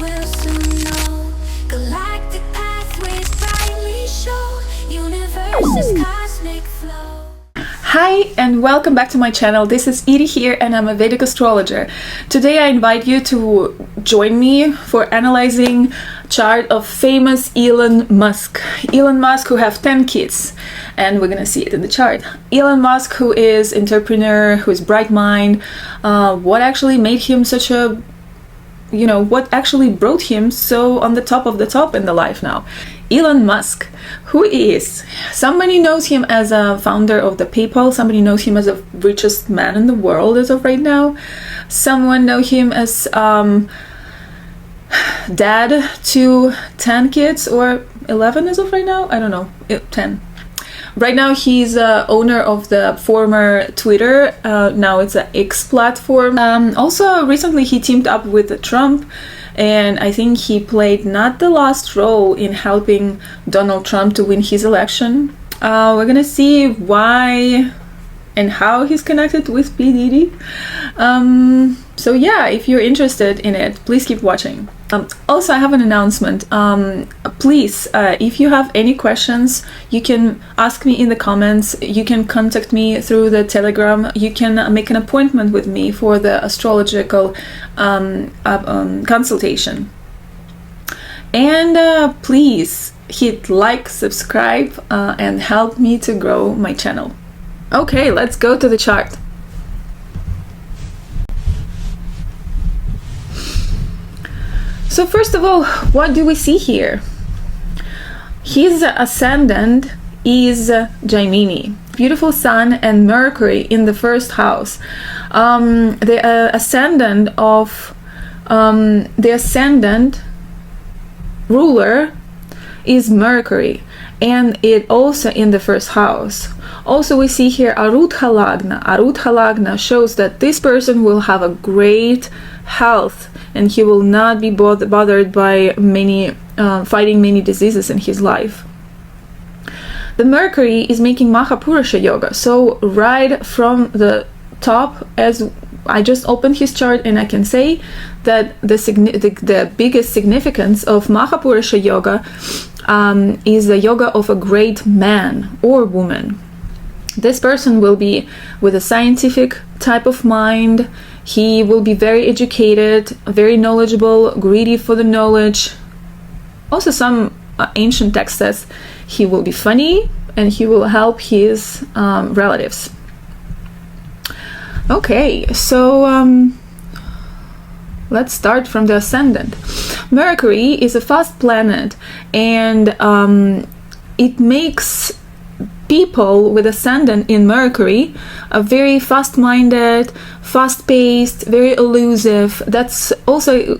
will soon know. Galactic pathways brightly show. Universe's cosmic flow. Hi and welcome back to my channel. This is Iri here and I'm a Vedic astrologer. Today I invite you to join me for analyzing chart of famous Elon Musk. Elon Musk, who have 10 kids, and we're gonna see it in the chart. Elon Musk, who is entrepreneur, who is bright mind. What actually made him such a, what actually brought him so on the top of the top in the life now? Elon Musk, who is, somebody knows him as a founder of the PayPal, somebody knows him as the richest man in the world as of right now, someone know him as dad to 10 kids, or 11 as of right now, I don't know, 10. Right now he's owner of the former Twitter, now it's an X platform. Also recently he teamed up with Trump, and I think he played not the last role in helping Donald Trump to win his election. We're gonna see why and how he's connected with P. Diddy. So yeah, if you're interested in it, please keep watching. Also, I have an announcement. Please, if you have any questions, you can ask me in the comments. You can contact me through the Telegram. You can make an appointment with me for the astrological consultation. And please hit like, subscribe, and help me to grow my channel. Okay, let's go to the chart. So first of all, what do we see here? His ascendant is Gemini, beautiful Sun and Mercury in the first house. The ascendant ruler is Mercury, and it also in the first house. Also we see here Arudha Lagna. Arudha Lagna shows that this person will have a great health and he will not be bothered by fighting many diseases in his life. The Mercury is making Mahapurusha yoga, so right from the top, as I just opened his chart, and I can say that the biggest significance of Mahapurusha yoga is the yoga of a great man or woman. This person will be with a scientific type of mind. He will be very educated, very knowledgeable, greedy for the knowledge. Also, some ancient text says he will be funny and he will help his relatives. Okay, so let's start from the ascendant. Mercury is a fast planet, and it makes people with ascendant in Mercury are very fast-minded, fast-paced, very elusive. That's also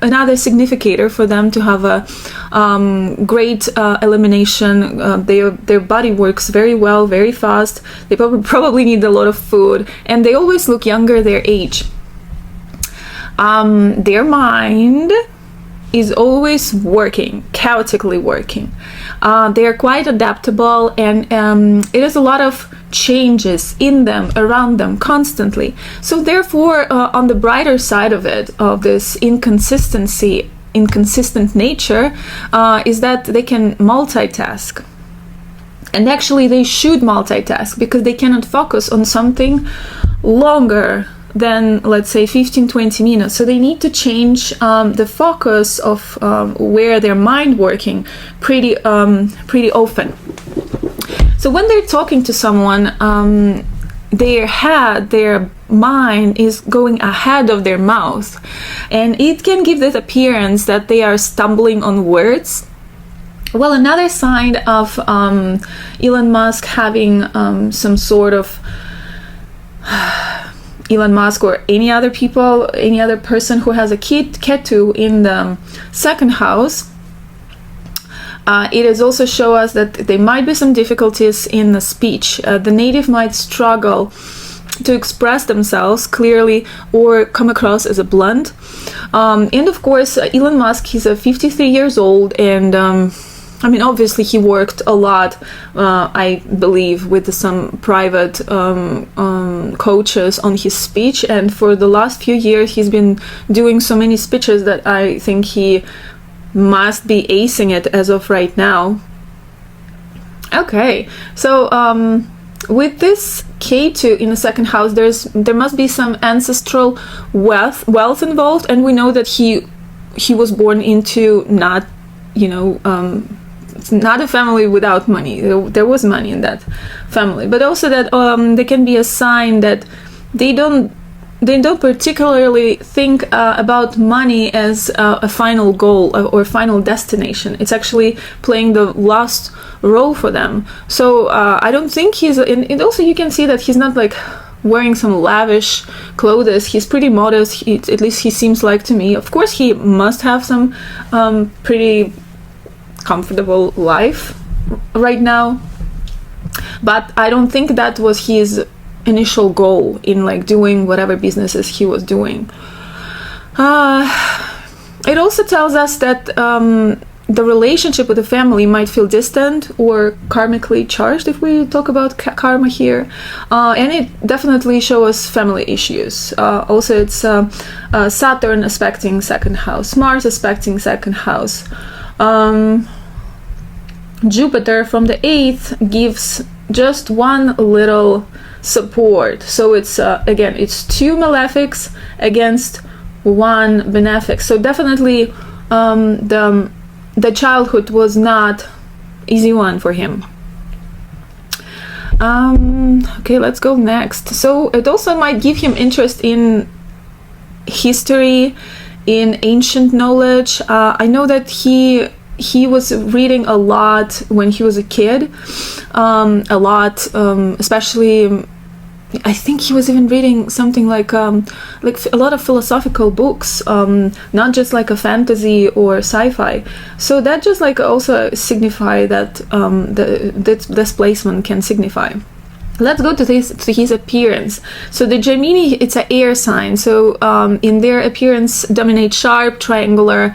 another significator for them to have a great elimination. Their body works very well, very fast. They probably need a lot of food, and they always look younger their age. Their mind is always working, chaotically working. They are quite adaptable, and it is a lot of changes in them, around them, constantly. So therefore, on the brighter side of it, of this inconsistent nature, is that they can multitask. And actually they should multitask, because they cannot focus on something longer than, let's say, 15-20 minutes. So they need to change the focus of where their mind working pretty often. So when they're talking to someone, their mind is going ahead of their mouth, and it can give this appearance that they are stumbling on words. Well, another sign of Elon Musk having some sort of Elon Musk or any other person who has a Ketu in the second house, it is also show us that there might be some difficulties in the speech. The native might struggle to express themselves clearly or come across as a blunt. And of course, Elon Musk, he's 53 years old, and I mean, obviously he worked a lot, I believe, with some private coaches on his speech, and for the last few years he's been doing so many speeches that I think he must be acing it as of right now. Okay, so with this K2 in the second house, there must be some ancestral wealth involved, and we know that he was born into not, it's not a family without money. There was money in that family, but also that there can be a sign that they don't particularly think about money as a final goal or final destination. It's actually playing the last role for them. So I don't think he's, and also you can see that he's not like wearing some lavish clothes. He's pretty modest, at least he seems like to me. Of course he must have some pretty comfortable life right now, but I don't think that was his initial goal in like doing whatever businesses he was doing. It also tells us that the relationship with the family might feel distant or karmically charged if we talk about karma here, and it definitely shows us family issues. Also it's Saturn aspecting second house, Mars aspecting second house. Jupiter from the 8th gives just one little support, so it's again, it's 2 malefics against 1 benefic, so definitely the childhood was not easy one for him. Okay, let's go next. So it also might give him interest in history, in ancient knowledge. I know that he was reading a lot when he was a kid, especially I think he was even reading something like a lot of philosophical books, not just like a fantasy or sci-fi. So that just like also signify that this placement can signify. Let's go to his appearance. So the Gemini, it's an air sign. So in their appearance dominate sharp, triangular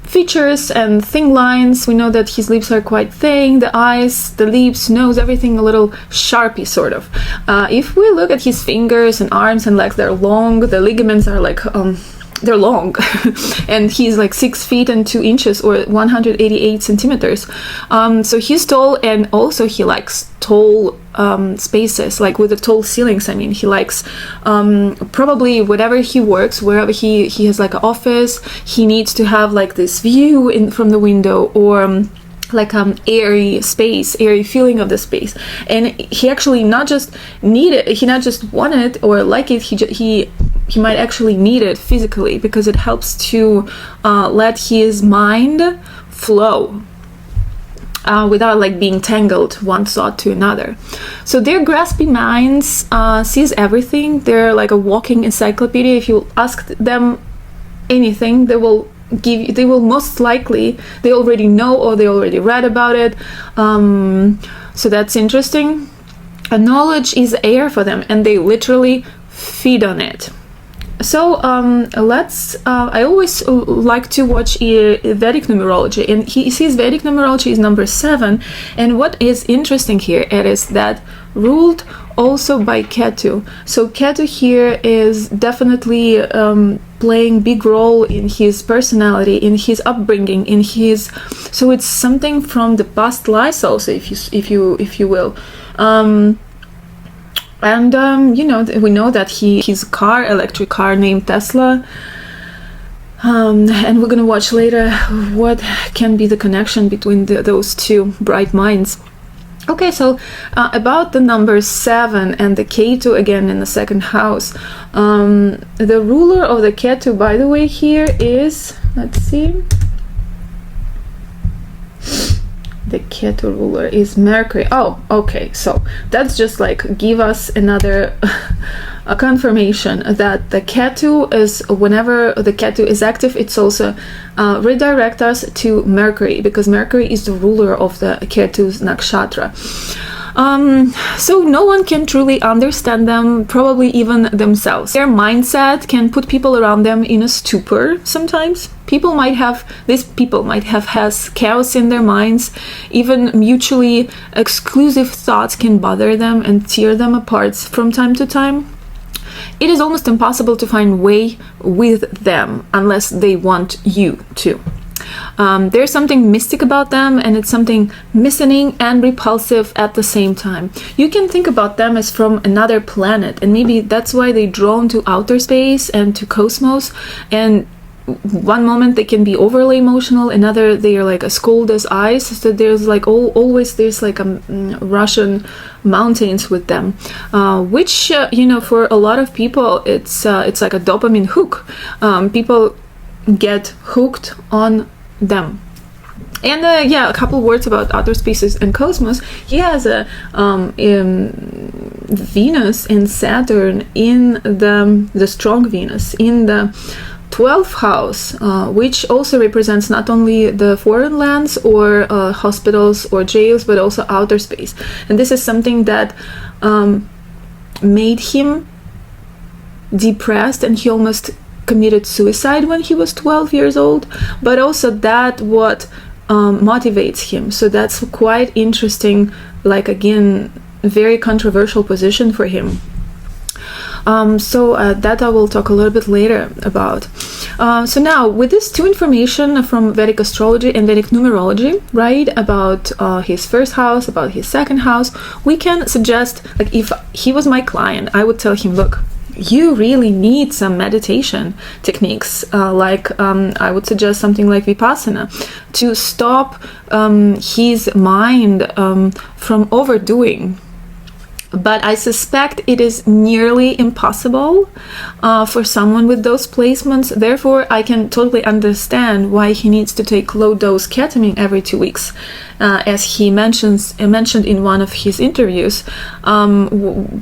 features and thin lines. We know that his lips are quite thin, the eyes, the lips, nose, everything a little sharpy sort of. If we look at his fingers and arms and legs, they're long, the ligaments are like they're long and he's like 6 feet and 2 inches or 188 centimeters. So he's tall, and also he likes tall spaces, like with the tall ceilings. I mean, he likes probably whatever he works, wherever he has like an office, he needs to have like this view in from the window, or like airy space, airy feeling of the space. And he actually not just need it, he not just want it or like it, he might actually need it physically, because it helps to let his mind flow without like being tangled one thought to another. So their grasping minds sees everything. They're like a walking encyclopedia. If you ask them anything, they will most likely, they already know or they already read about it. So that's interesting. Knowledge is air for them, and they literally feed on it. So I always like to watch Vedic numerology, and his Vedic numerology is number 7. And what is interesting here, it is that ruled also by Ketu. So Ketu here is definitely playing big role in his personality, in his upbringing, in his, so it's something from the past lives also, if you will. And we know that his electric car named Tesla, and we're gonna watch later what can be the connection between those two bright minds. Okay, so about the number 7 and the Ketu again in the second house. The ruler of the Ketu, by the way, here is, let's see, the Ketu ruler is Mercury. Oh, okay, so that's just like give us another a confirmation that the Ketu is, whenever the Ketu is active, it's also redirect us to Mercury, because Mercury is the ruler of the Ketu's nakshatra. So no one can truly understand them, probably even themselves. Their mindset can put people around them in a stupor sometimes. These people might have has chaos in their minds. Even mutually exclusive thoughts can bother them and tear them apart from time to time. It is almost impossible to find way with them unless they want you to. There's something mystic about them, and it's something missing and repulsive at the same time. You can think about them as from another planet, and maybe that's why they're drawn to outer space and to cosmos. And one moment they can be overly emotional, another they are like as cold as ice. So there's like always there's like Russian mountains with them, which for a lot of people it's like a dopamine hook. People get hooked on them. And a couple words about outer spaces and cosmos. He has a Venus and Saturn in the strong Venus in the 12th house, which also represents not only the foreign lands or hospitals or jails, but also outer space. And this is something that made him depressed, and he almost committed suicide when he was 12 years old, but also that what motivates him. So that's quite interesting, like again, very controversial position for him. That I will talk a little bit later about. So now, with this two information from Vedic astrology and Vedic numerology, right, about his first house, about his second house, we can suggest, like if he was my client, I would tell him, look, you really need some meditation techniques, I would suggest something like Vipassana to stop his mind from overdoing. But I suspect it is nearly impossible for someone with those placements. Therefore, I can totally understand why he needs to take low-dose ketamine every 2 weeks, as he mentioned in one of his interviews,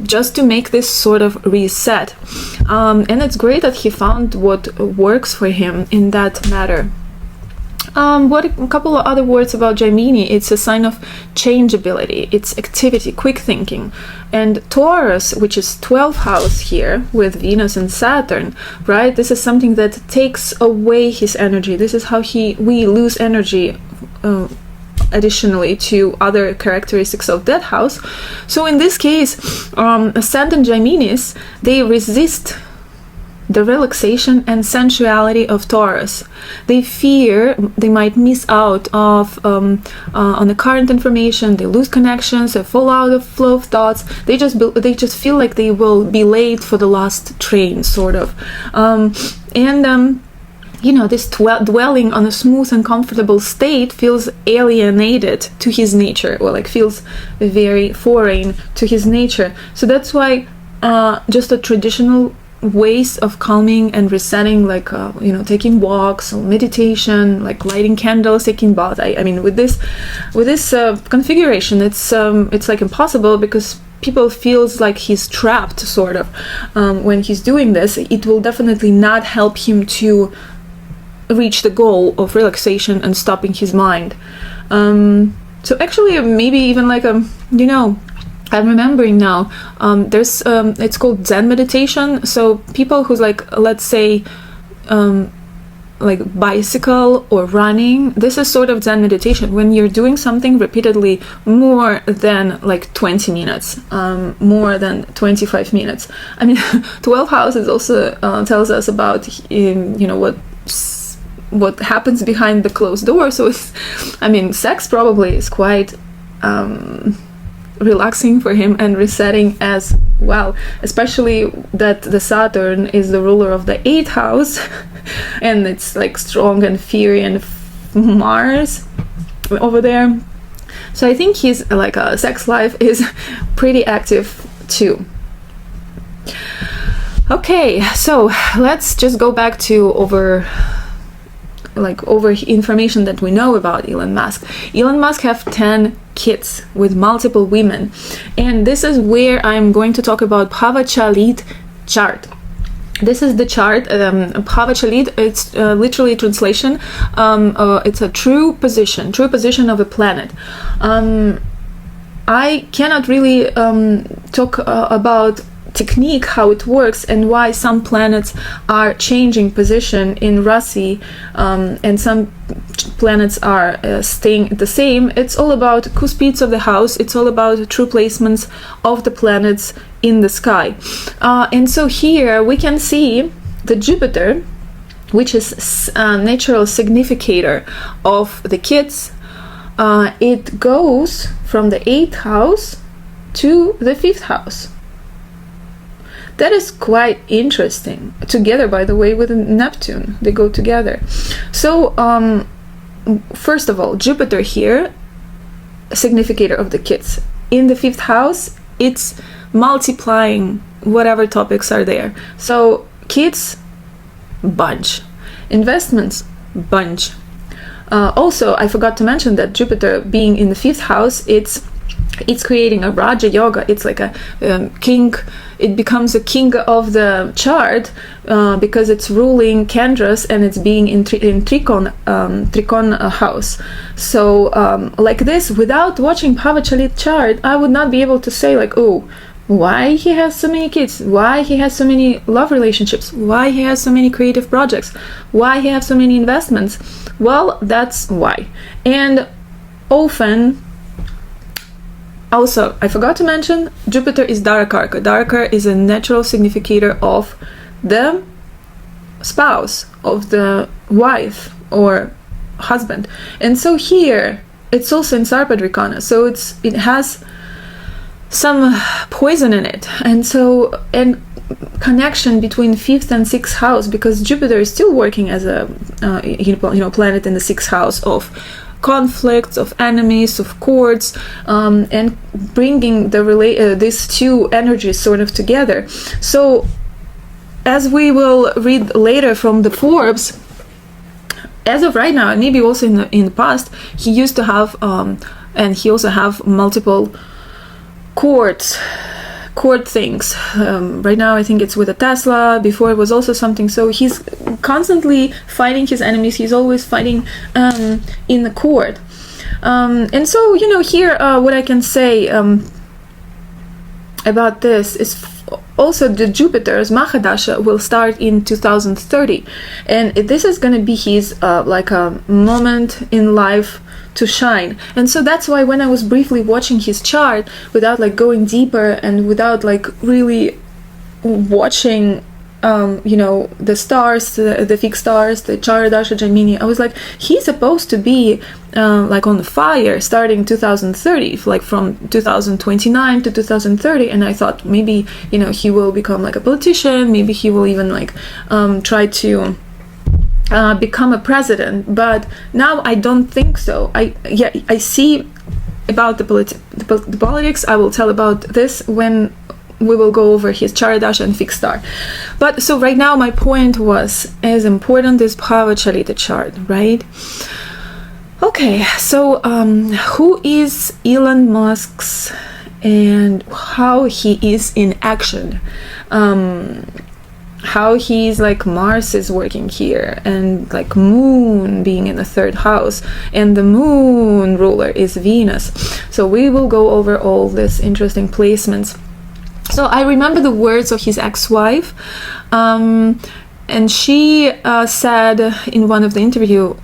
just to make this sort of reset. And it's great that he found what works for him in that matter. A couple of other words about Gemini. It's a sign of changeability, it's activity, quick thinking. And Taurus, which is 12th house here with Venus and Saturn, right? This is something that takes away his energy. This is how we lose energy additionally to other characteristics of that house. So in this case, Ascendant Geminis, they resist the relaxation and sensuality of Taurus. They fear they might miss out on the current information. They lose connections. They fall out of flow of thoughts. They just feel like they will be late for the last train, sort of. This dwelling on a smooth and comfortable state feels alienated to his nature, or like feels very foreign to his nature. So that's why just a traditional ways of calming and resetting, like taking walks or meditation, like lighting candles, taking bath. I mean with this configuration, it's like impossible, because people feels like he's trapped sort of when he's doing this. It will definitely not help him to reach the goal of relaxation and stopping his mind. So actually maybe even like I'm remembering now, there's it's called Zen meditation. So people who's like, let's say like bicycle or running, this is sort of Zen meditation when you're doing something repeatedly more than like 20 minutes, more than 25 minutes. I mean 12 houses also tells us about what happens behind the closed door. So sex probably is quite relaxing for him and resetting as well, especially that the Saturn is the ruler of the 8th house and it's like strong and fiery, and Mars over there. So I think his sex life is pretty active too. Okay, so let's just go back to over information that we know about Elon Musk. Elon Musk have 10 kids with multiple women, and this is where I'm going to talk about Bhava-Chalit chart. This is the chart. Bhava-Chalit, it's literally translation. It's a true position of a planet. I cannot really talk about technique, how it works, and why some planets are changing position in Rasi, and some planets are staying the same. It's all about cuspids of the house. It's all about true placements of the planets in the sky. And so here we can see the Jupiter, which is a natural significator of the kids. It goes from the 8th house to the 5th house. That is quite interesting. Together, by the way, with Neptune, they go together. So, first of all, Jupiter here, significator of the kids. In the 5th house, it's multiplying whatever topics are there. So, kids, bunch. Investments, bunch. Also, I forgot to mention that Jupiter being in the 5th house, it's creating a Raja Yoga. It's like a king. It becomes a king of the chart because it's ruling Kendras and it's being in Trikon house. So like this, without watching Pavachalit chart, I would not be able to say like, oh, why he has so many kids, why he has so many love relationships, why he has so many creative projects, why he has so many investments. Well, that's why. And often, also, I forgot to mention, Jupiter is Dharakarka. Dharaka is a natural significator of the spouse, of the wife or husband. And so here, it's also in Sarpadrikana. So it has some poison in it. And so, and connection between 5th and 6th house, because Jupiter is still working as a planet in the 6th house of conflicts, of enemies, of courts, and bringing these two energies sort of together. So, as we will read later from the Forbes, as of right now, and maybe also in the past, he used to have, and he also have multiple court things. Right now I think it's with a Tesla. Before it was also something. So he's constantly fighting his enemies. He's always fighting in the court. And so, here what I can say about this is also the Jupiter's Mahadasha will start in 2030. And this is going to be his like a moment in life to shine. And so that's why when I was briefly watching his chart without like going deeper and without like really watching the stars, the fixed stars, the Charadasha Jaimini, I was like, he's supposed to be like on fire starting 2030, like from 2029 to 2030. And I thought maybe he will become like a politician, maybe he will even like try to become a president, but now I don't think so. I see about the politics. I will tell about this when we will go over his Charadasha and fixed star. But so right now my point was, as important as Pavachalita chart, right? Okay, so who is Elon Musk's and how he is in action? How he's like Mars is working here, and like Moon being in the 3rd house, and the Moon ruler is Venus. So we will go over all these interesting placements. So I remember the words of his ex-wife, and she said in one of the interview,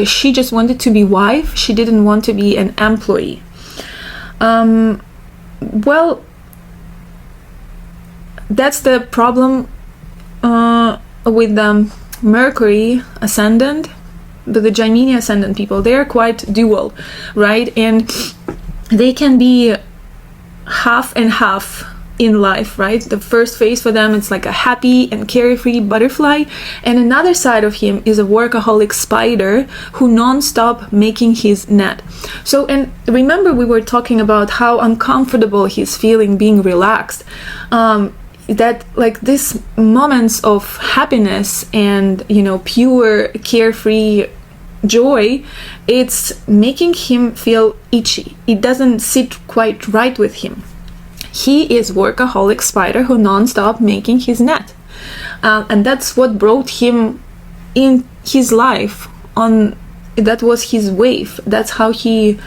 she just wanted to be wife. She didn't want to be an employee. Well, that's the problem with the Mercury ascendant, but the Gemini ascendant people, they're quite dual, right? And they can be half and half in life, right? The first phase for them, it's like a happy and carefree butterfly, and another side of him is a workaholic spider who non-stop making his net. So, and remember we were talking about how uncomfortable he's feeling being relaxed. That like these moments of happiness and pure carefree joy, it's making him feel itchy. It doesn't sit quite right with him. He is workaholic spider who non-stop making his net, and that's what brought him in his life on. That was his wave. That's how he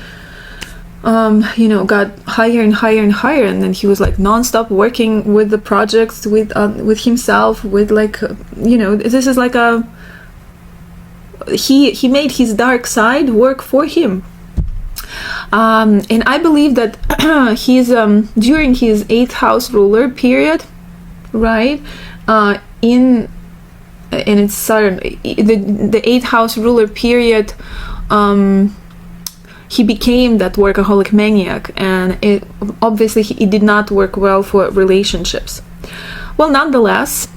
got higher and higher and higher, and then he was like non-stop working with the projects, with himself, with like this is like a he made his dark side work for him. And I believe that he's during his 8th house ruler period, right, and it's Saturn, the 8th house ruler period, he became that workaholic maniac, and it obviously it did not work well for relationships. Well, nonetheless,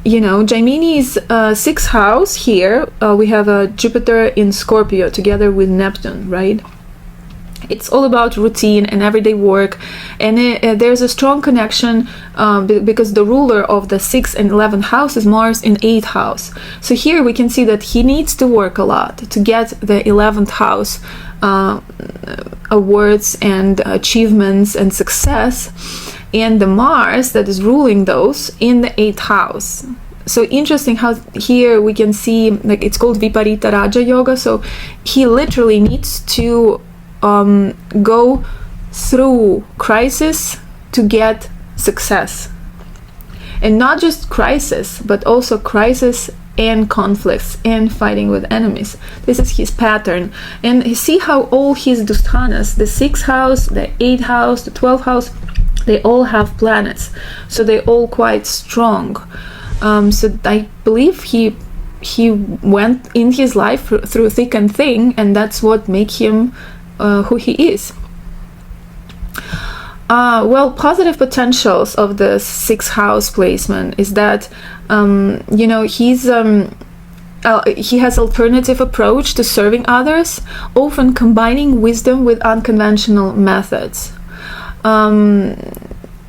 Gemini's 6th house here, we have a Jupiter in Scorpio together with Neptune, right? It's all about routine and everyday work, and there's a strong connection because the ruler of the 6th and 11th house is Mars in 8th house. So here we can see that he needs to work a lot to get the 11th house awards and achievements and success, and the Mars that is ruling those in the 8th house. So interesting how here we can see, like, it's called Viparita Raja Yoga. So he literally needs to go through crisis to get success, and not just crisis, but also crisis and conflicts and fighting with enemies. This is his pattern. And you see how all his dusthanas, the 6th house, the 8th house, the 12th house, they all have planets, so they're all quite strong. So I believe he went in his life through thick and thin, and that's what make him who he is. Well, positive potentials of the 6th house placement is that he has alternative approach to serving others, often combining wisdom with unconventional methods.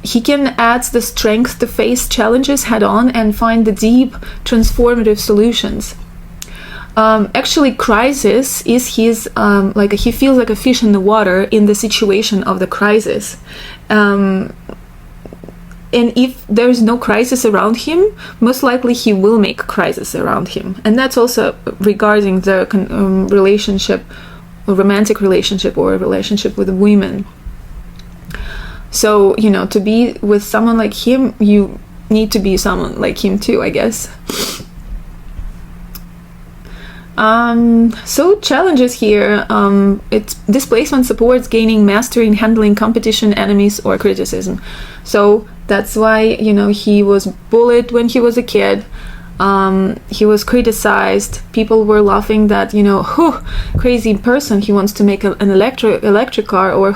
He can add the strength to face challenges head on and find the deep transformative solutions. Actually, crisis is his, he feels like a fish in the water in the situation of the crisis. And if there's no crisis around him, most likely he will make crisis around him. And that's also regarding the relationship, a romantic relationship or a relationship with women. So, to be with someone like him, you need to be someone like him too, I guess. So challenges here, this placement supports gaining mastery in handling competition, enemies, or criticism. So that's why, he was bullied when he was a kid. He was criticized. People were laughing that, crazy person, he wants to make an electric car, or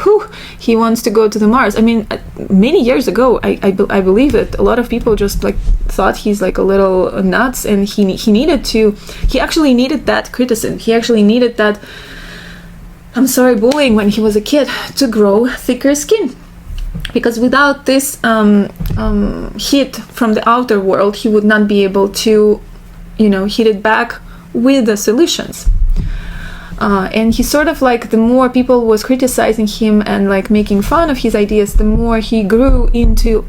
he wants to go to the Mars. I mean, many years ago, I believe that a lot of people just thought he's a little nuts, and he actually needed that criticism. He actually needed that, bullying when he was a kid to grow thicker skin. Because without this hit from the outer world, he would not be able to, hit it back with the solutions. And he sort of the more people was criticizing him and making fun of his ideas, the more he grew into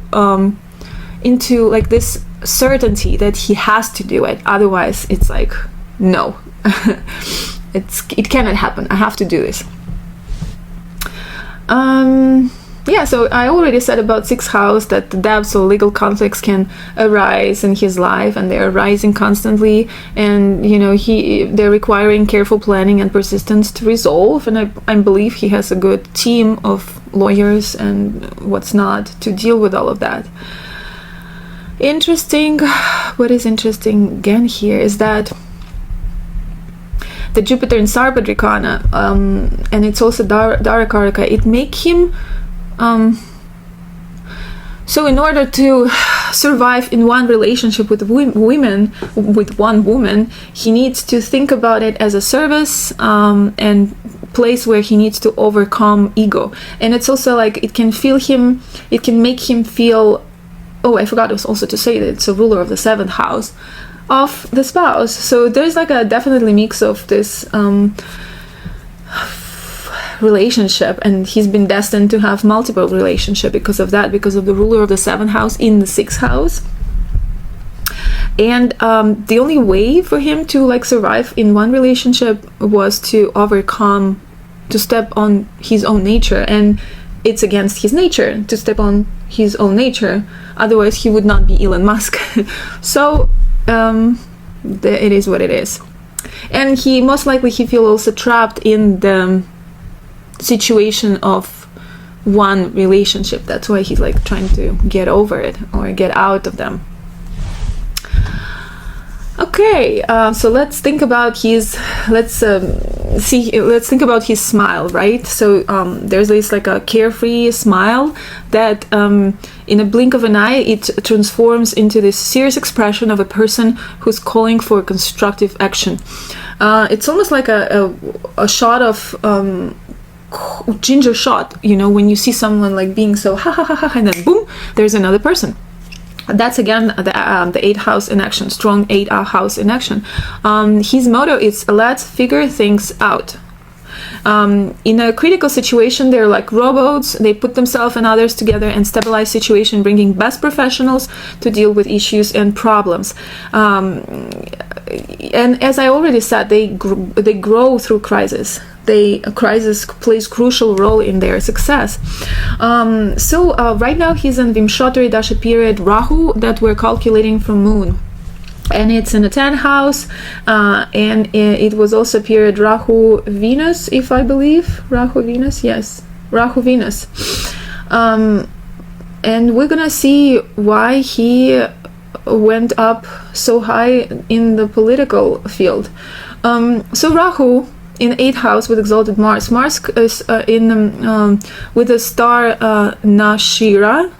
this certainty that he has to do it. Otherwise, it's no, it cannot happen. I have to do this. Yeah, so I already said about 6th house that the debts or legal conflicts can arise in his life, and they're arising constantly, and they're requiring careful planning and persistence to resolve. And I believe he has a good team of lawyers and what's not to deal with all of that. Interesting. What is interesting again here is that the Jupiter in Sarpadrikana, and it's also Dharakaraka, it make him so in order to survive in one relationship with one woman, he needs to think about it as a service and place where he needs to overcome ego. And it's also it can make him feel, I forgot also to say that it's a ruler of the 7th house of the spouse. So there's a definitely mix of this relationship, and he's been destined to have multiple relationships because of that, because of the ruler of the 7th house in the 6th house. And the only way for him to survive in one relationship was to overcome to step on his own nature, and it's against his nature to step on his own nature. Otherwise, he would not be Elon Musk. So it is what it is. And he most likely he feel also trapped in the situation of one relationship. That's why he's like trying to get over it or get out of them. Okay, so let's think about his think about his smile, right? So there's this like a carefree smile that in a blink of an eye it transforms into this serious expression of a person who's calling for constructive action. It's almost like a shot of ginger shot, you know, when you see someone like being so ha ha ha ha, and then boom, there's another person. That's again the 8th house in action, strong 8th house in action. His motto is let's figure things out. In a critical situation, they're like robots. They put themselves and others together and stabilize situation, bringing best professionals to deal with issues and problems. And as I already said, they grow through crisis. Crisis plays crucial role in their success. So right now he's in Vimshottari Dasha period Rahu that we're calculating from moon. And it's in the 10th house, and it was also period Rahu Venus, if I believe. Rahu Venus, yes. Rahu Venus. And we're gonna see why he went up so high in the political field. So Rahu in 8th house with exalted Mars. Mars is with the star Nashira.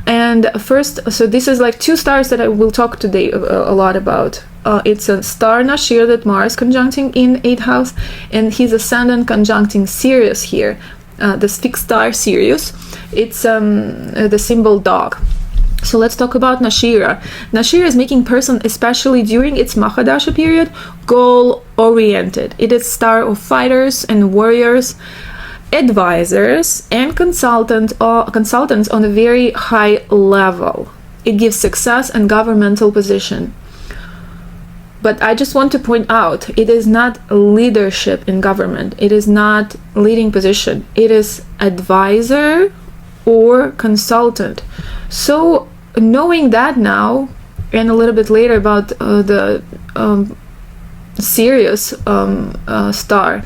And first, so this is like 2 stars that I will talk today a lot about. It's a star Nashira that Mars conjuncting in 8th house, and his ascendant conjuncting Sirius here, the fixed star Sirius. It's the symbol dog. So let's talk about Nashira. Nashira is making person, especially during its Mahadasha period, goal-oriented. It is star of fighters and warriors, advisors, and consultants on a very high level. It gives success and governmental position. But I just want to point out, it is not leadership in government. It is not leading position. It is advisor or consultant. So knowing that now, and a little bit later about the Sirius star,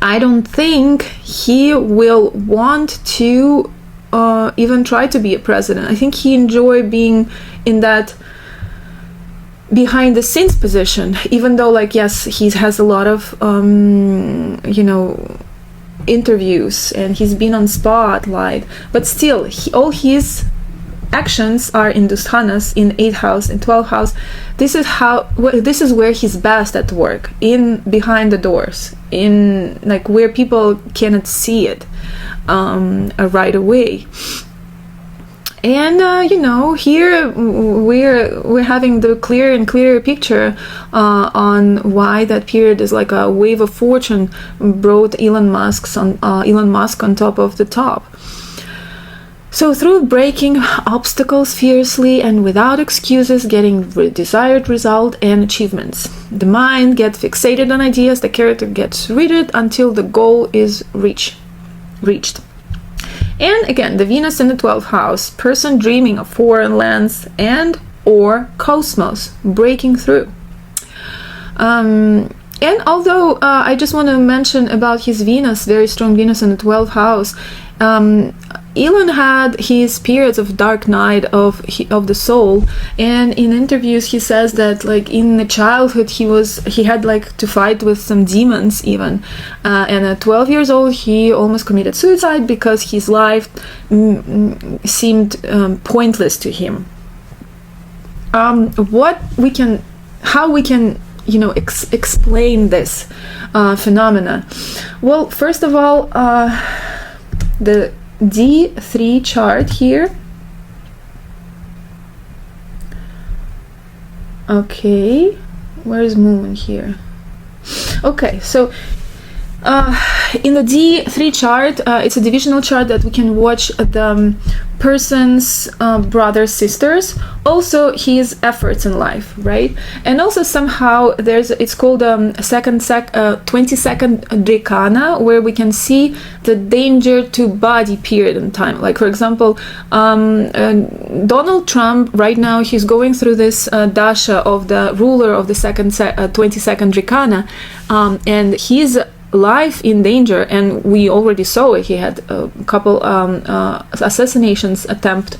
I don't think he will want to even try to be a president. I think he enjoy being in that behind the scenes position, even though like yes, he has a lot of interviews and he's been on spotlight, but still all his actions are in dusthanas, in 8th house and 12th house. This is where he's best at work, in behind the doors, in like where people cannot see it right away. And here we're having the clearer and clearer picture on why that period is like a wave of fortune brought Elon Musk on top of the top. So through breaking obstacles fiercely and without excuses, getting desired result and achievements. The mind gets fixated on ideas, the character gets rigid until the goal is reached. And again, the Venus in the 12th house, person dreaming of foreign lands and or cosmos, breaking through. And although I just want to mention about his Venus, very strong Venus in the 12th house, Elon had his periods of dark night of the soul, and in interviews he says that like in the childhood he had like to fight with some demons even, and at 12 years old he almost committed suicide because his life seemed pointless to him. How we can explain this phenomena? Well, first of all, the D3 chart here. Okay, where's moon here? Okay, so In the D3 chart, it's a divisional chart that we can watch the person's brothers, sisters, also his efforts in life, right? And also somehow it's called 22nd decana, where we can see the danger to body period in time. Like, for example, Donald Trump right now, he's going through this dasha of the ruler of the 22nd decana, and he's life in danger, and we already saw it. He had a couple assassinations attempt,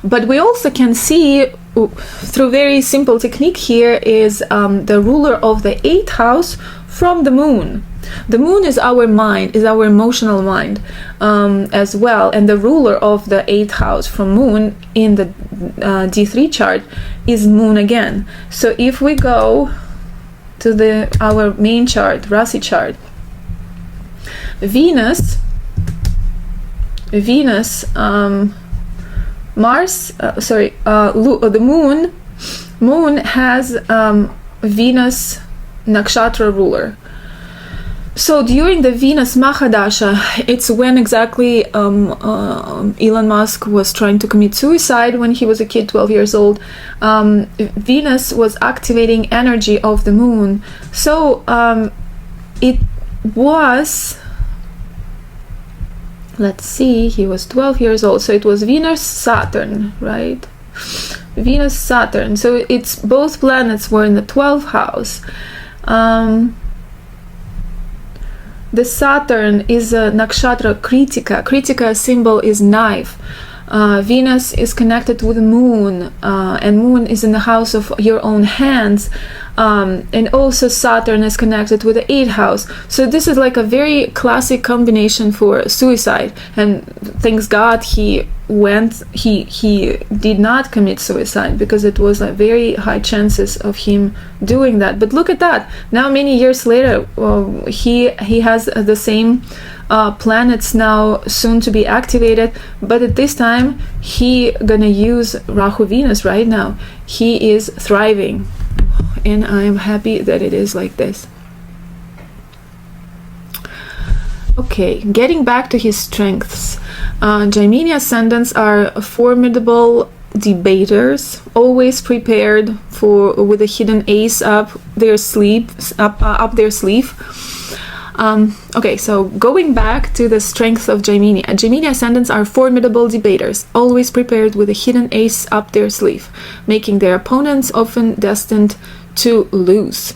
but we also can see through very simple technique here is the ruler of the 8th house from the moon. The moon is our mind, is our emotional mind as well, and the ruler of the 8th house from moon in the D3 chart is moon again. So if we go to our main chart, Rasi chart, Venus, Mars, the moon has Venus nakshatra ruler. So during the Venus Mahadasha, it's when exactly Elon Musk was trying to commit suicide when he was a kid, 12 years old. Venus was activating energy of the moon. So it was, let's see, he was 12 years old. So it was Venus Saturn, right? Venus Saturn. So it's both planets were in the 12th house. The Saturn is a nakshatra Kritika. Kritika symbol is knife. Venus is connected with the moon, and moon is in the house of your own hands. And also Saturn is connected with the 8th house. So this is like a very classic combination for suicide. And thanks God he did not commit suicide, because it was like very high chances of him doing that. But look at that. Now many years later, he has the same planets now soon to be activated, but at this time he gonna use Rahu Venus right now. He is thriving, and I am happy that it is like this. Okay, getting back to his strengths. Gemini ascendants are formidable debaters, always prepared with a hidden ace up their sleeve. Okay, so going back to the strength of Gemini. Gemini ascendants are formidable debaters, always prepared with a hidden ace up their sleeve, making their opponents often destined to lose.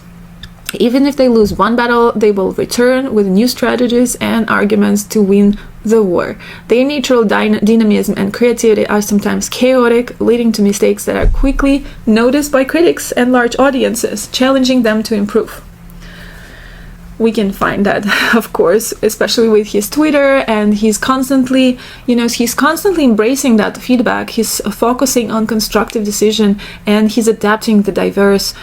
Even if they lose one battle, they will return with new strategies and arguments to win the war. Their natural dynamism and creativity are sometimes chaotic, leading to mistakes that are quickly noticed by critics and large audiences, challenging them to improve. We can find that, of course, especially with his Twitter, and he's constantly embracing that feedback. He's focusing on constructive decision, and he's adapting to diverse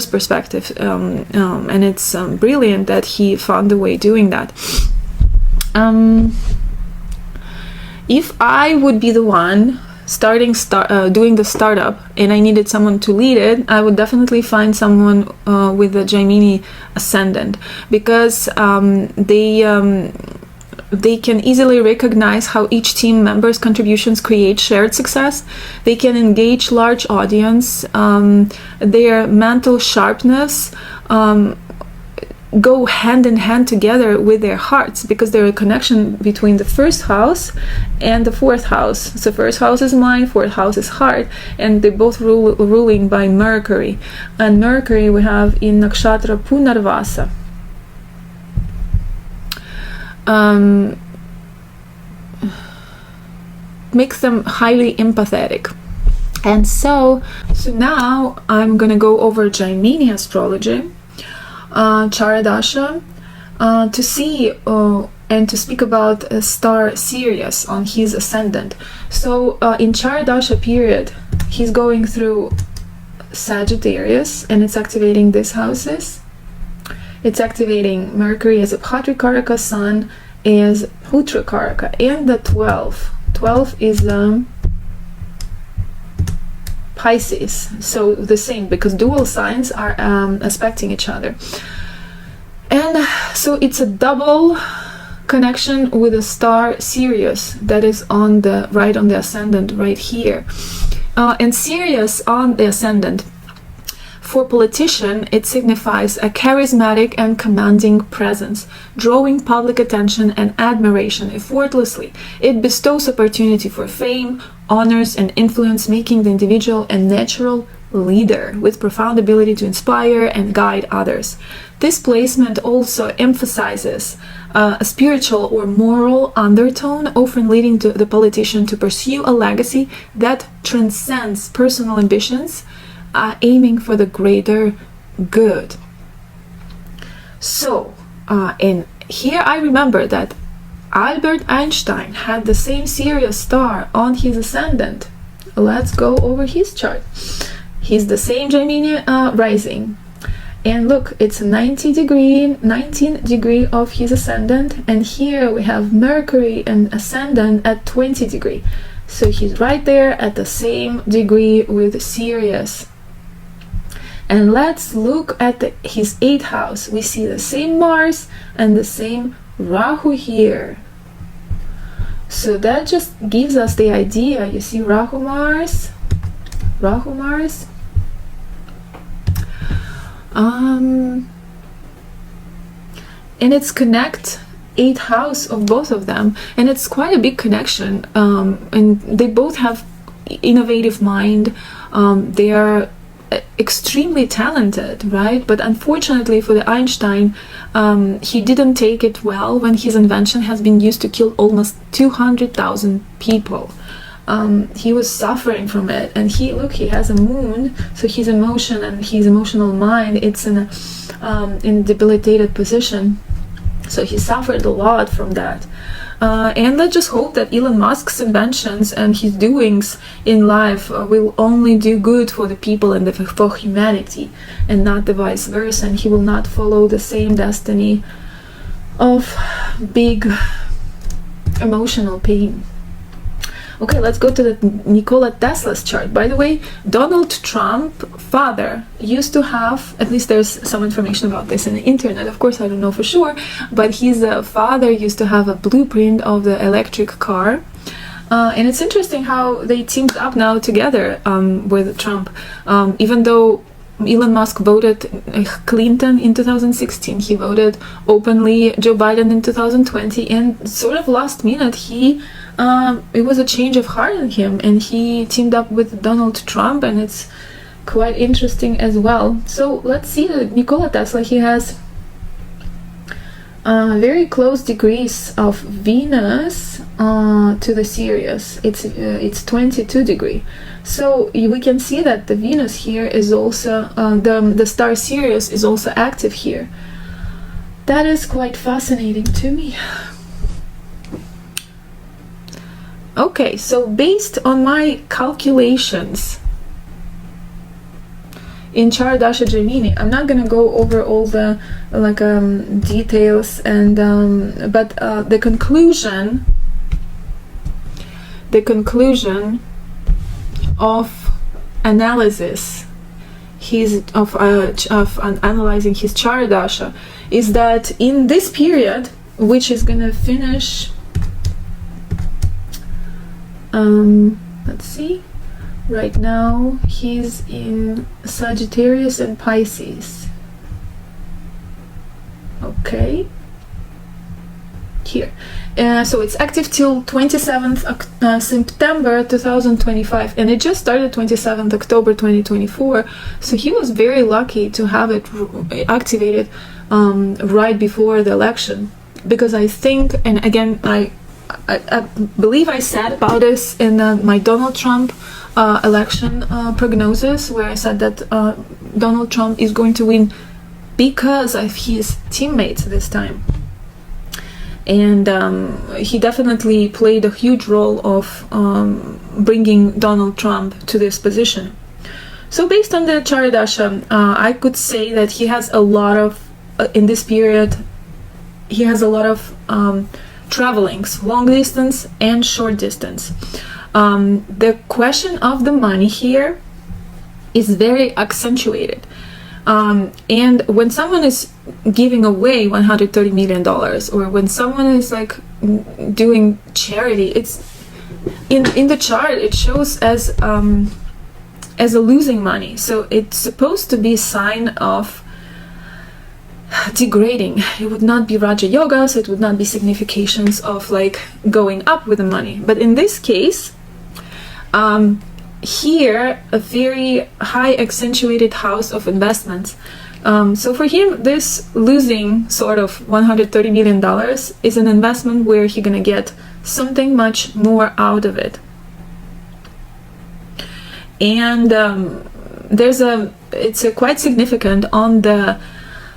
perspective, and it's brilliant that he found a way doing that. If I would be the one doing the startup and I needed someone to lead it, I would definitely find someone with a Gemini ascendant, because they can easily recognize how each team member's contributions create shared success. They can engage large audience. Their mental sharpness go hand in hand together with their hearts, because they're a connection between the 1st house and the 4th house. So 1st house is mind, 4th house is heart, and they both ruling by Mercury. And Mercury we have in nakshatra Punarvasa. Makes them highly empathetic. And so now I'm gonna go over Gemini astrology, Charadasha, to see and to speak about star Sirius on his ascendant. So in Charadasha period, he's going through Sagittarius, and it's activating these houses. It's activating Mercury as a Bhadrakaraka, Sun is Putrakaraka, and the 12 is Pisces. So the same, because dual signs are aspecting each other. And so it's a double connection with a star Sirius that is on the right on the ascendant right here. And Sirius on the ascendant, for politician, it signifies a charismatic and commanding presence, drawing public attention and admiration effortlessly. It bestows opportunity for fame, honors, and influence, making the individual a natural leader with profound ability to inspire and guide others. This placement also emphasizes a spiritual or moral undertone, often leading to the politician to pursue a legacy that transcends personal ambitions, aiming for the greater good. So, and here I remember that Albert Einstein had the same Sirius star on his ascendant. Let's go over his chart. He's the same Gemini rising. And look, it's 19 degree of his ascendant, and here we have Mercury and ascendant at 20 degree. So he's right there at the same degree with Sirius. And let's look at his 8th house. We see the same Mars and the same Rahu here. So that just gives us the idea. You see Rahu Mars. And it's connect 8th house of both of them, and it's quite a big connection. And they both have innovative mind. They are extremely talented, right? But unfortunately for the Einstein, he didn't take it well when his invention has been used to kill almost 200,000 people. He was suffering from it, and he has a moon, so his emotion and his emotional mind, it's in a debilitated position, so he suffered a lot from that. And let's just hope that Elon Musk's inventions and his doings in life will only do good for the people and for humanity, and not the vice versa, and he will not follow the same destiny of big emotional pain. Okay, let's go to the Nikola Tesla's chart. By the way, Donald Trump father used to have, at least there's some information about this in the internet, of course I don't know for sure, but his father used to have a blueprint of the electric car. And it's interesting how they teamed up now together with Trump. Even though Elon Musk voted Clinton in 2016, he voted openly Joe Biden in 2020, and sort of last minute it was a change of heart in him, and he teamed up with Donald Trump, and it's quite interesting as well. So let's see Nikola Tesla. He has very close degrees of Venus to the Sirius. It's 22 degree. So we can see that the Venus here is also the star Sirius is also active here. That is quite fascinating to me. Okay, so based on my calculations in Charadasha Gemini, I'm not gonna go over all the details, and but the conclusion of analysis of analyzing his Charadasha is that in this period, which is gonna finish, let's see, right now he's in Sagittarius and Pisces. Okay, here. So it's active till 27th September 2025, and it just started 27th October 2024, so he was very lucky to have it activated right before the election, because I think, and again I believe I said about this in my Donald Trump election prognosis, where I said that Donald Trump is going to win because of his teammates this time. And he definitely played a huge role of bringing Donald Trump to this position. So based on the Charadasha, I could say that he has a lot of, in this period, he has a lot of travelings, long distance and short distance. The question of the money here is very accentuated. And when someone is giving away $130 million, or when someone is like doing charity, it's in the chart it shows as a losing money. So it's supposed to be a sign of degrading. It would not be Raja Yoga, so it would not be significations of like going up with the money. But in this case, here a very high accentuated house of investments. So for him, this losing sort of $130 million is an investment where he's gonna get something much more out of it. And it's quite significant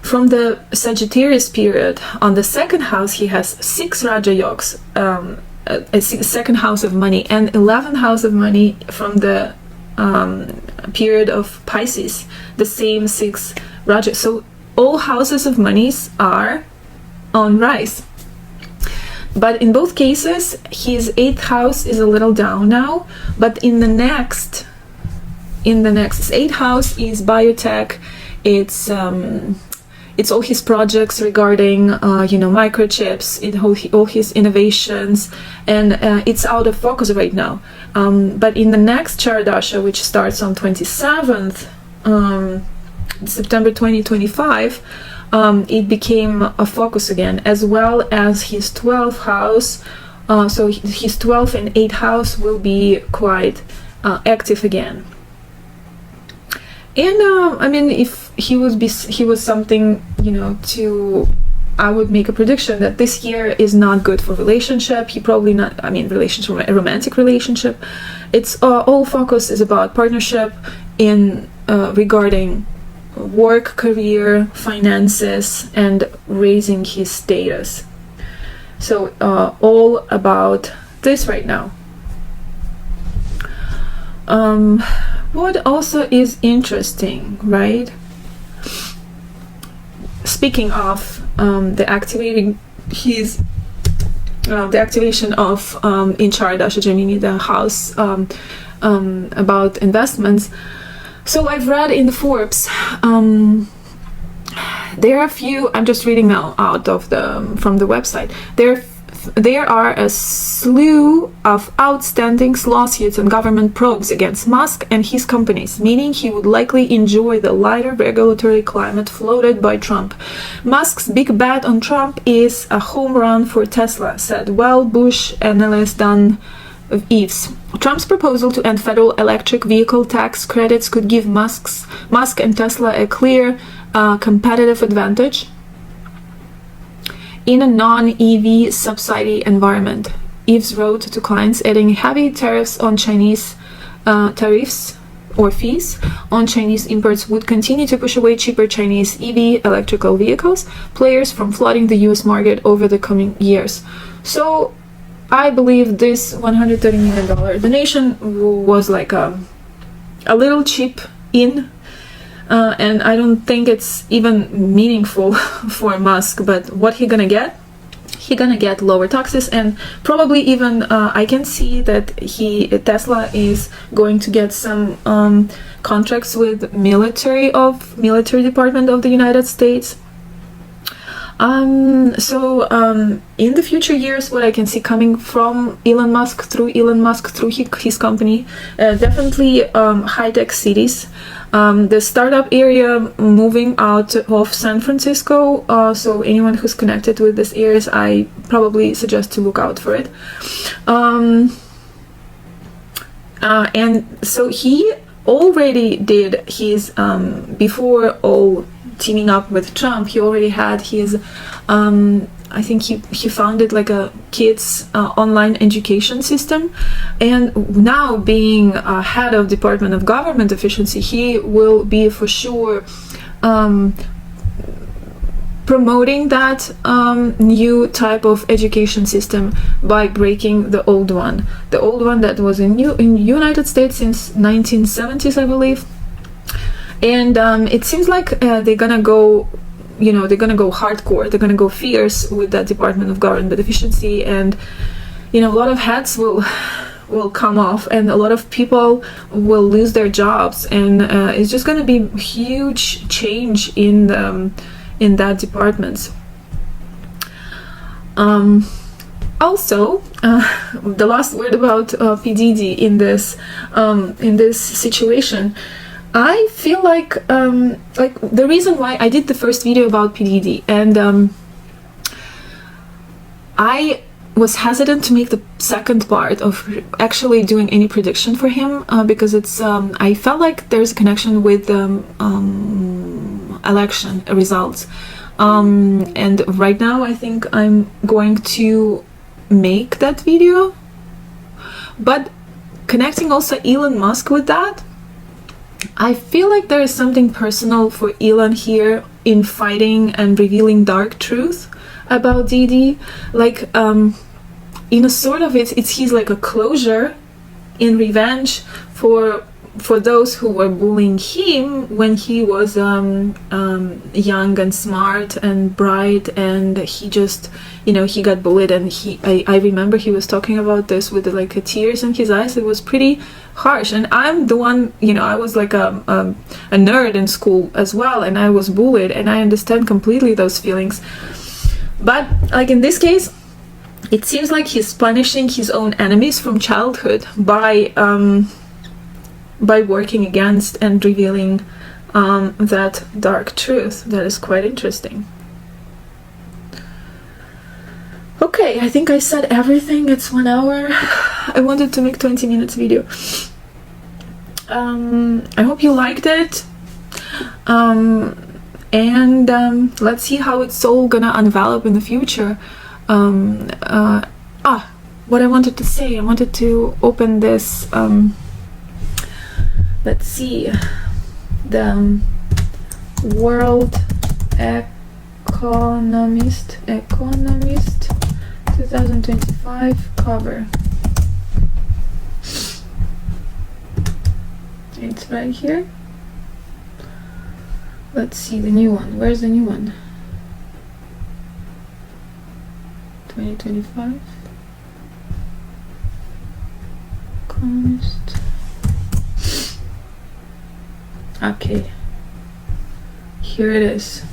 from the Sagittarius period. On the second house, he has 6 Raja Yogs, a second house of money, and 11th house of money from the period of Pisces, the same 6 Raja. So all houses of monies are on rise. But in both cases, his 8th house is a little down now, but in the next 8th house is biotech. It's all his projects regarding microchips, all his innovations, and it's out of focus right now. But in the next Charadasha, which starts on 27th September 2025, it became a focus again, as well as his 12th house. So his 12th and 8th house will be quite active again. And if he was something, I would make a prediction that this year is not good for relationship. He probably not, relationship, a romantic relationship. It's all focus is about partnership in regarding work, career, finances, and raising his status. So all about this right now. What also is interesting, right? Speaking of the activation of in Charadasha Gemini, the house about investments. So I've read in the Forbes, there are a few. I'm just reading now out of from the website. There are a slew of outstanding lawsuits and government probes against Musk and his companies, meaning he would likely enjoy the lighter regulatory climate floated by Trump. Musk's big bet on Trump is a home run for Tesla, said Bush analyst Dan Eves. Trump's proposal to end federal electric vehicle tax credits could give Musk and Tesla a clear competitive advantage in a non-EV subsidy environment. Eves wrote to clients, adding heavy tariffs on Chinese fees on Chinese imports would continue to push away cheaper Chinese EV electrical vehicles players from flooding the US market over the coming years. So I believe this $130 million donation was like a little cheap in. And I don't think it's even meaningful for Musk, but what he gonna get? He gonna get lower taxes, and probably even I can see that Tesla is going to get some contracts with military department of the United States. In the future years, what I can see coming from Elon Musk through his company, definitely high-tech cities, the startup area moving out of San Francisco. So anyone who's connected with these areas, I probably suggest to look out for it. And so he already did his before all teaming up with Trump, he already had his I think he founded like a kids online education system, and now being head of Department of Government Efficiency, he will be for sure promoting that new type of education system by breaking the old one that was in United States since 1970s, I believe. And it seems like they're gonna go hardcore, they're gonna go fierce with that Department of Government Efficiency, and a lot of heads will will come off, and a lot of people will lose their jobs, and it's just going to be huge change in that department. Also, the last word about P. Diddy in this situation. I feel like the reason why I did the first video about P. Diddy, and I was hesitant to make the second part of actually doing any prediction for him, because it's I felt like there's a connection with election results, and right now I think I'm going to make that video, but connecting also Elon Musk with that, I feel like there is something personal for Elon here in fighting and revealing dark truth about Diddy. Like, in a sort of it's he's like a closure in revenge for those who were bullying him when he was young and smart and bright, and he just, you know, he got bullied, and I remember he was talking about this with like tears in his eyes. It was pretty harsh, and I'm the one, you know, I was like a nerd in school as well, and I was bullied, and I understand completely those feelings. But like in this case, it seems like he's punishing his own enemies from childhood by working against and revealing that dark truth. That is quite interesting. Okay, I think I said everything. It's 1 hour. I wanted to make 20 minutes video. I hope you liked it. And let's see how it's all gonna unveil in the future. What I wanted to say, I wanted to open this, let's see, the World Economist 2025 cover. It's right here. Let's see the new one. Where's the new one? 2025 Economist. Okay, here it is.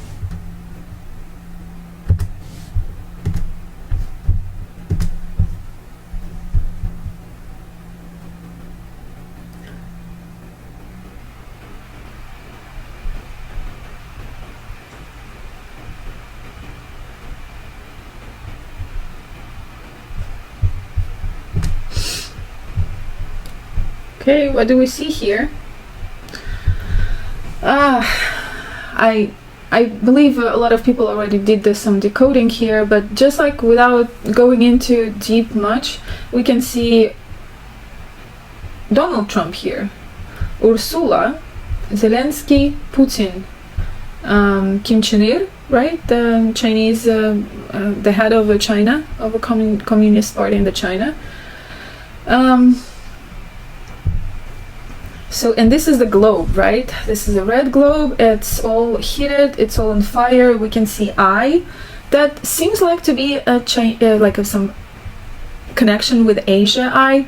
Okay, what do we see here? I believe a lot of people already did some decoding here, but just like without going into deep much, we can see Donald Trump here, Ursula, Zelensky, Putin, Kim Chen-il, right? The Chinese, the head of China, of a communist party in the China. So, and this is the globe, right? This is a red globe. It's all heated. It's all on fire. We can see eye. That seems like to be some connection with Asia eye.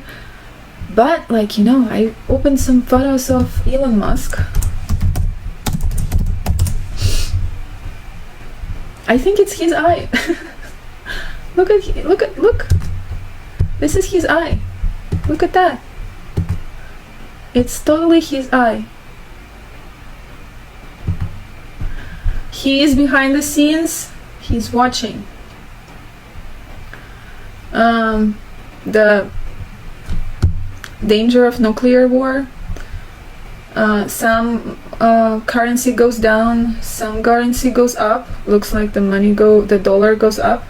But like, you know, I opened some photos of Elon Musk. I think it's his eye. Look. This is his eye. Look at that. It's totally his eye. He is behind the scenes. He's watching. The danger of nuclear war. Some currency goes down, some currency goes up. Looks like the dollar goes up.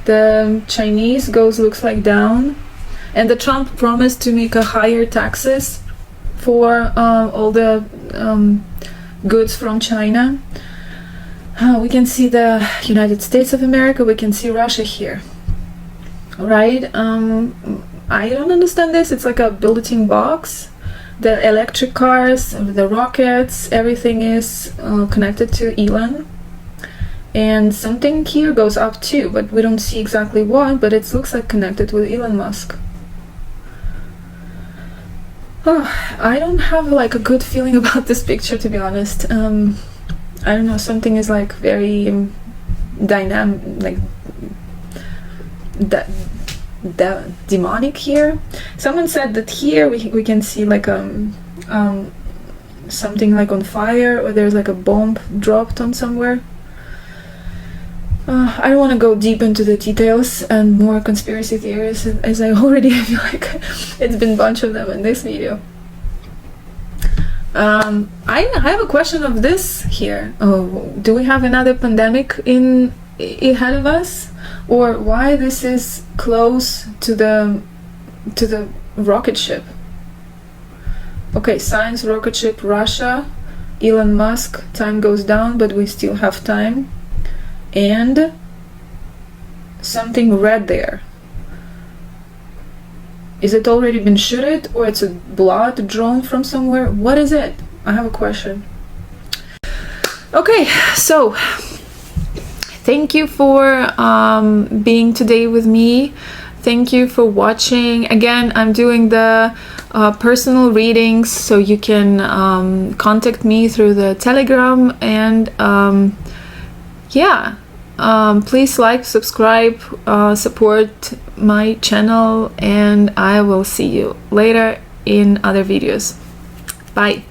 The Chinese looks like down. And the Trump promised to make a higher taxes for all the goods from China. We can see the United States of America, we can see Russia here, right? I don't understand this. It's like a built-in box. The electric cars, the rockets, everything is connected to Elon. And something here goes up too, but we don't see exactly what, but it looks like connected with Elon Musk. Oh, I don't have like a good feeling about this picture, to be honest. I don't know, something is like very dynamic, like demonic here. Someone said that here we can see like something like on fire, or there's like a bomb dropped on somewhere. I don't want to go deep into the details and more conspiracy theories, as I already feel like it's been a bunch of them in this video. I have a question of this here. Oh, do we have another pandemic ahead of us, or why this is close to the rocket ship? Okay, science, rocket ship, Russia, Elon Musk. Time goes down, but we still have time. And something red there. Is it already been shooted, or it's a blood drawn from somewhere? What is it? I have a question. Okay, so thank you for being today with me. Thank you for watching. Again, I'm doing the personal readings, so you can contact me through the Telegram, and yeah. Please like, subscribe, support my channel, and I will see you later in other videos. Bye.